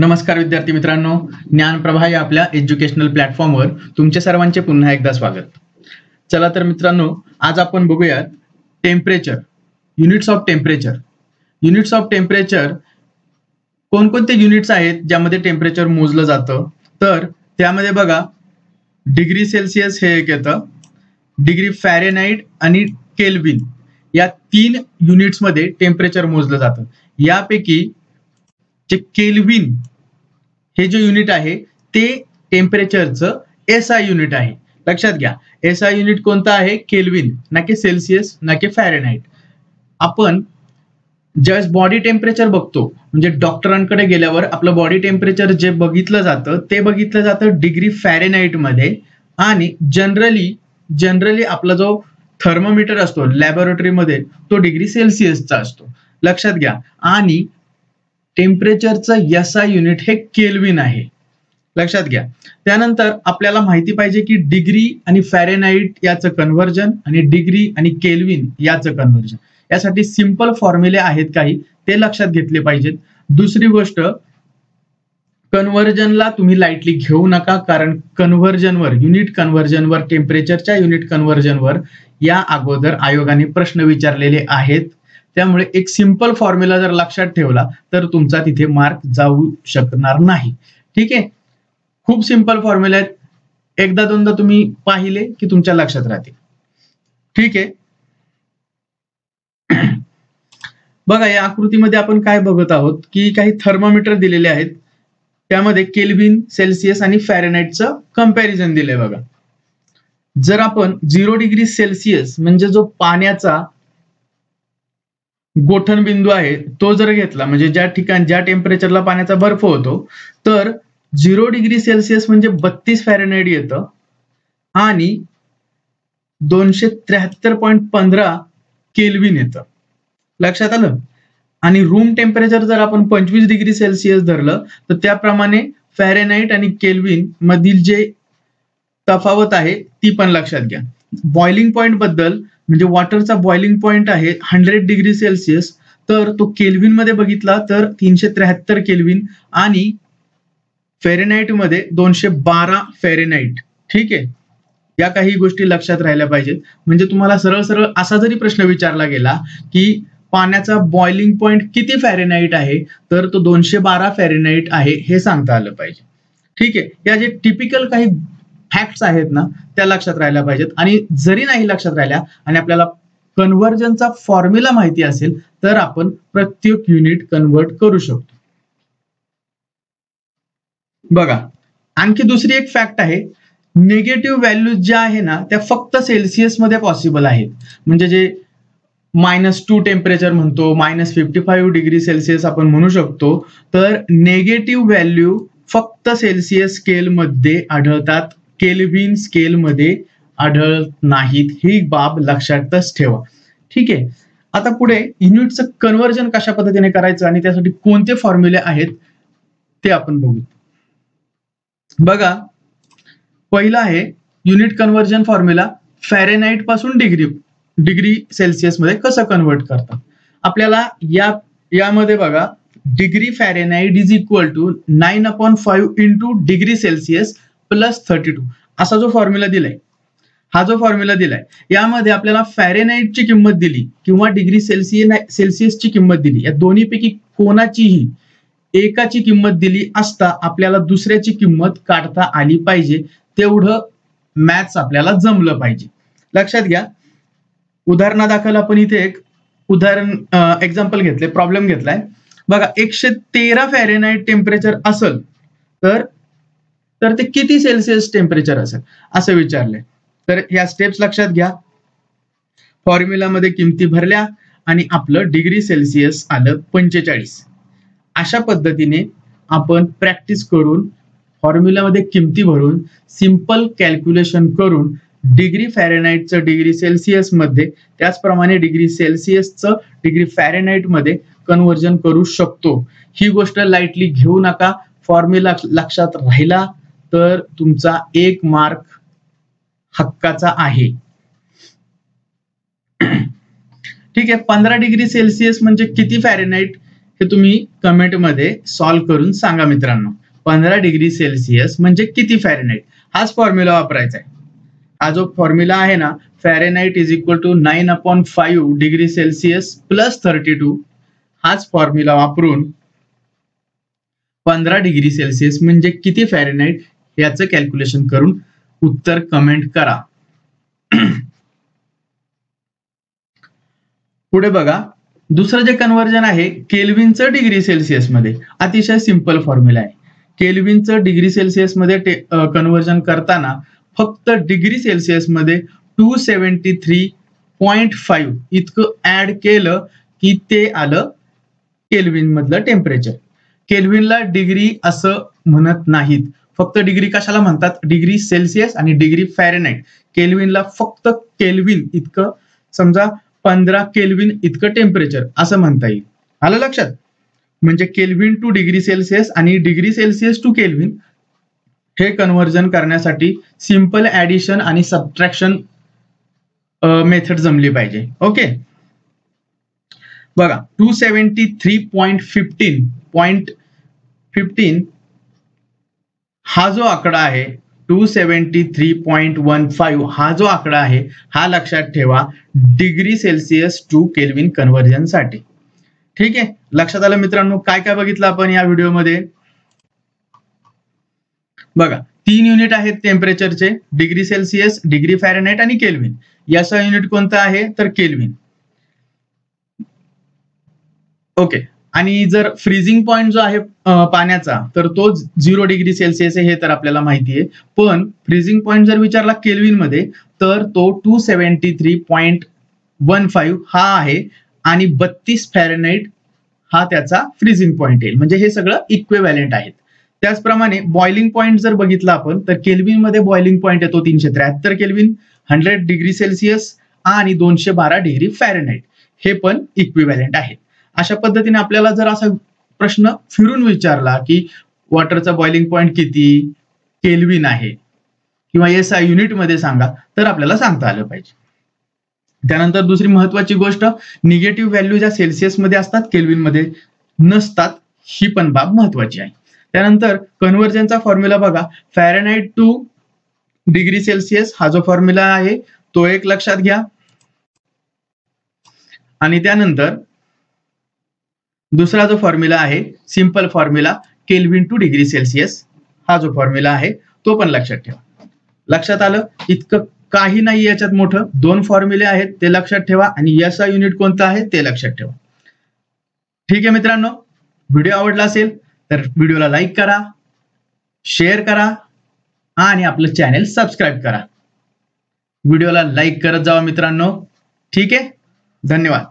नमस्कार विद्यार्थी मित्रांनो, ज्ञानप्रभा या आपल्या एज्युकेशनल प्लॅटफॉर्मवर तुमच्या सर्वांचे पुन्हा एकदा स्वागत. चला तर मित्रांनो, आज आपण बघूयात temperature, units of temperature. Units of temperature कोणकोणते युनिट्स आहेत ज्यामध्ये टेम्परेचर मोजलं जातं. तर त्यामध्ये बघा, डिग्री सेल्सिअस हे एक येतं, डिग्री फॅरेनहाइट आणि केल्विन या 3 युनिट्समध्ये टेम्परेचर मोजलं जातं. यापैकी जे केल्विन हे जे युनिट आहे ते टेम्परेचरचं एसआय युनिट आहे. लक्षात घ्या, एसआय युनिट कोणतं आहे? केल्विन, ना की सेल्सिअस, ना की फॅरेनहाइट. आपण ज्यावेळेस बॉडी टेम्परेचर बघतो, म्हणजे डॉक्टरांकडे गेल्यावर आपलं बॉडी टेम्परेचर जे बघितलं जातं ते बघितलं जातं डिग्री फॅरेनहाइट मध्ये, आणि जनरली आपला जो थर्मोमीटर असतो लॅबोरेटरीमध्ये तो डिग्री सेल्सिअसचा असतो. लक्षात घ्या, आणि टेम्परेचरचं एसआय युनिट हे केल्विन आहे. लक्षात घ्या. त्यानंतर आपल्याला माहिती पाहिजे की डिग्री आणि फॅरेनहाइट याचं कन्व्हर्जन आणि डिग्री आणि केल्विन याचं कन्व्हर्जन, यासाठी सिंपल फॉर्म्युले आहेत काही, ते लक्षात घेतले पाहिजेत. दुसरी गोष्ट, कन्व्हर्जनला तुम्ही लाईटली घेऊ नका, कारण कन्व्हर्जनवर, युनिट कन्व्हर्जनवर, टेम्परेचरच्या युनिट कन्व्हर्जनवर या अगोदर आयोगाने प्रश्न विचारलेले आहेत. त्यामुळे एक सिंपल फॉर्म्युला जर लक्षात ठेवला तर तुमचा तिथे मार्क जाऊ शकणार नाही. ठीक आहे, खूप सिंपल फॉर्म्युला आहेत, एकदा दोनदा तुम्ही पाहिले की तुमच्या लक्षात राहतील. ठीक आहे. बघा, या आकृतीमध्ये आपण काय बघत आहोत की काही थर्मोमीटर दिलेले आहेत, त्यामध्ये केल्विन, सेल्सिअस आणि फॅरेनहाइटचं कंपॅरिझन दिलंय. बघा, जर आपण 0 डिग्री सेल्सिअस म्हणजे जो पाण्याचा गोठण बिंदू आहे तो जर घेतला, म्हणजे ज्या ठिकाणी ज्या टेम्परेचरला पाण्याचा बर्फ होतो, तर 0 डिग्री सेल्सिअस म्हणजे 32 फॅरेनहाइट येतं आणि 273.15 केल्विन येतं. लक्षात आलं. आणि रूम टेम्परेचर जर आपण 25 डिग्री सेल्सिअस धरलं तर त्याप्रमाणे फॅरेनहाइट आणि केल्विन मधील जे तफावत आहे ती पण लक्षात घ्या. बॉइलिंग पॉइंट बद्दल, म्हणजे वॉटरचा बॉइलिंग पॉइंट आहे 100 डिग्री सेल्सिअस, तर तो केल्विन मध्ये बघितला तर 373 केल्विन आणि फॅरेनहाइट मध्ये 212 फॅरेनहाइट. ठीक आहे, या काही गोष्टी लक्षात राहिल्या पाहिजेत. म्हणजे तुम्हाला सरळ सरळ असा जरी प्रश्न विचारला गेला की पाण्याचा बॉइलिंग पॉइंट किती फॅरेनहाइट आहे, तर तो 212 फॅरेनहाइट आहे हे सांगता आलं पाहिजे. ठीक आहे, या जे टिपिकल काही फॅक्ट्स आहेत ना त्या लक्षात राहिल्या पाहिजेत. आणि जरी नाही लक्षात राहिल्या आणि आपल्याला कन्व्हर्जनचा फॉर्म्युला माहिती असेल तर आपण प्रत्येक युनिट कन्व्हर्ट करू शकतो. बघा, आणखी दुसरी एक फॅक्ट आहे, निगेटिव्ह व्हॅल्यूज ज्या आहे ना त्या फक्त सेल्सिअस मध्ये पॉसिबल आहेत. म्हणजे जे -2 टेम्परेचर म्हणतो, -55 डिग्री सेल्सिअस आपण म्हणू शकतो, तर नेगेटिव्ह व्हॅल्यू फक्त सेल्सिअस स्केलमध्ये आढळतात, केल्विन स्केलमध्ये आढळत नाहीत. ही बाब लक्षातच ठेवा. ठीक आहे. आता पुढे युनिटचं कन्व्हर्जन कशा पद्धतीने करायचं आणि त्यासाठी कोणते फॉर्म्युले आहेत ते आपण बघू. बघा, पहिला आहे युनिट कन्व्हर्जन फॉर्म्युला, फॅरेनहाइट पासून डिग्री सेल्सिअस मध्ये कसं कन्व्हर्ट करतात. आपल्याला यामध्ये बघा, degree Fahrenheit is equal to 9/5 into degree Celsius plus 32 असा जो फॉर्म्युला दिलाय, हा जो फॉर्म्युला दिलाय यामध्ये आपल्याला फॅरेनहाइटची किंमत दिली किंवा डिग्री सेल्सिअसची किंमत दिली, या दोन्हीपैकी कोणाचीही एकाची किंमत दिली असता आपल्याला दुसऱ्याची किंमत काढता आली पाहिजे. तेवढं मॅथ्स आपल्याला जमलं पाहिजे. लक्षात घ्या. उदाहरणादाखल आपण इथे एक उदाहरण एक्झाम्पल घेतले, प्रॉब्लेम घेतलाय. बघा, 113 फॅरेनहाइट टेम्परेचर असेल तर ते किती सेल्सिअस टेम्परेचर असेल असं विचारलंय. तर या स्टेप्स लक्षात घ्या. फॉर्म्युलामध्ये किमती भरल्या आणि आपलं डिग्री सेल्सिअस आलं 45. अशा पद्धतीने आपण प्रॅक्टिस करून, फॉर्म्युलामध्ये किमती भरून, सिंपल कॅल्क्युलेशन करून डिग्री फॅरेनहाइटचं डिग्री सेल्सिअस मध्ये, त्याचप्रमाणे डिग्री सेल्सिअसचं डिग्री फॅरेनहाइट मध्ये कन्व्हर्जन करू शकतो. ही गोष्ट लाईटली घेऊ नका. फॉर्म्युला लक्षात राहिला तर तुमचा 1 मार्क हक्काचा आहे. ठीक आहे. 15 डिग्री सेल्सिअस म्हणजे किती फॅरेनहाइट हे तुम्ही कमेंटमध्ये सॉल्व्ह करून सांगा मित्रांनो. 15 डिग्री सेल्सिअस म्हणजे किती फॅरेनहाइट, हाच फॉर्म्युला वापरायचा आहे. हा जो फॉर्म्युला आहे ना, Fahrenheit is equal to 9/5 degree Celsius plus 32, हाच फॉर्म्युला वापरून 15 डिग्री सेल्सिअस म्हणजे किती फॅरेनहाइट याचं कॅल्क्युलेशन करून उत्तर कमेंट करा. पुढे बघा, दुसरं जे कन्व्हर्जन आहे केल्विनचं डिग्री सेल्सिअस मध्ये, अतिशय सिंपल फॉर्म्युला आहे. केल्विनचं डिग्री सेल्सिअस मध्ये कन्व्हर्जन करताना फक्त डिग्री सेल्सिअस मध्ये 273.5 इतकं ऍड केलं की ते आलं केल्विन मधलं टेम्परेचर. केल्विनला डिग्री असं म्हणत नाहीत, फक्त डिग्री कशाला म्हणतात, डिग्री सेल्सिअस आणि डिग्री फॅरेनहाइट. केल्विनला फक्त केल्विन इतकं, समजा 15 केल्विन इतकं टेम्परेचर असं म्हणता येईल. आलं लक्षात? म्हणजे केल्विन टू डिग्री सेल्सिअस आणि डिग्री सेल्सिअस टू केल्विन हे कन्व्हर्जन करण्यासाठी सिंपल ऍडिशन आणि सबट्रॅक्शन मेथड जमली पाहिजे. ओके, बघा 273.15 हा जो आकडा आहे, 273.15 हा जो आकडा आहे, हा लक्षात ठेवा degree Celsius to Kelvin conversion साठी. ठीक आहे, लक्षात आलं मित्रांनो? काय काय बघितलं आपण या व्हिडिओमध्ये? बघा, 3 युनिट आहेत टेम्परेचरचे, डिग्री सेल्सिअस, डिग्री फॅरेनहाइट आणि केल्विन. याचा युनिट कोणता आहे तर केल्विन. ओके, आणि जर फ्रीजिंग पॉइंट जो आहे पाण्याचा तर तो 0 डिग्री सेल्सिअस आहे, हे तर आपल्याला माहिती आहे. पण फ्रीजिंग पॉइंट जर विचारला केल्विन मध्ये तर तो 273.15 हा आहे आणि 32 फॅरेनहाइट हा त्याचा फ्रीजिंग पॉइंट येईल. म्हणजे हे सगळं इक्विव्हॅलेंट आहेत. त्याचप्रमाणे बॉइलिंग पॉइंट जर बघितला आपण तर केल्विन मध्ये बॉइलिंग पॉइंट येतो 373 केल्विन, 100 डिग्री सेल्सिअस आणि 212 डिग्री फॅरेनहाइट, हे पण इक्विव्हॅलेंट आहेत. अशा पद्धतीने आपल्याला जर असा प्रश्न फिरून विचारला की वॉटरचा बॉइलिंग पॉइंट किती केल्विन आहे किंवा SI युनिट मध्ये सांगा, तर आपल्याला सांगता आलं पाहिजे. त्यानंतर दुसरी महत्वाची गोष्ट, निगेटिव्ह व्हॅल्यू ज्या सेल्सिअस मध्ये असतात केल्विन मध्ये नसतात, ही पण बाब महत्वाची आहे. त्यानंतर कन्व्हर्जनचा फॉर्म्युला बघा, फॅरेनहाइट टू डिग्री सेल्सिअस हा जो फॉर्म्युला आहे तो एक लक्षात घ्या. आणि त्यानंतर दुसरा जो फॉर्म्युला आहे simple formula kelvin two degree Celsius हा जो फॉर्म्युला आहे तो पण लक्षात ठेवा. लक्षात आलं? इतकं काही नाही याच्यात मोठं, 2 फॉर्म्युले आहेत ते लक्षात ठेवा आणि SI युनिट कोणतं आहे ते लक्षात ठेवा. ठीक आहे मित्रांनो, व्हिडिओ आवडला असेल तर व्हिडिओला लाईक करा, शेअर करा आणि आपलं चॅनेल सबस्क्राईब करा. व्हिडिओला लाईक करत जावा मित्रांनो. ठीक आहे, धन्यवाद.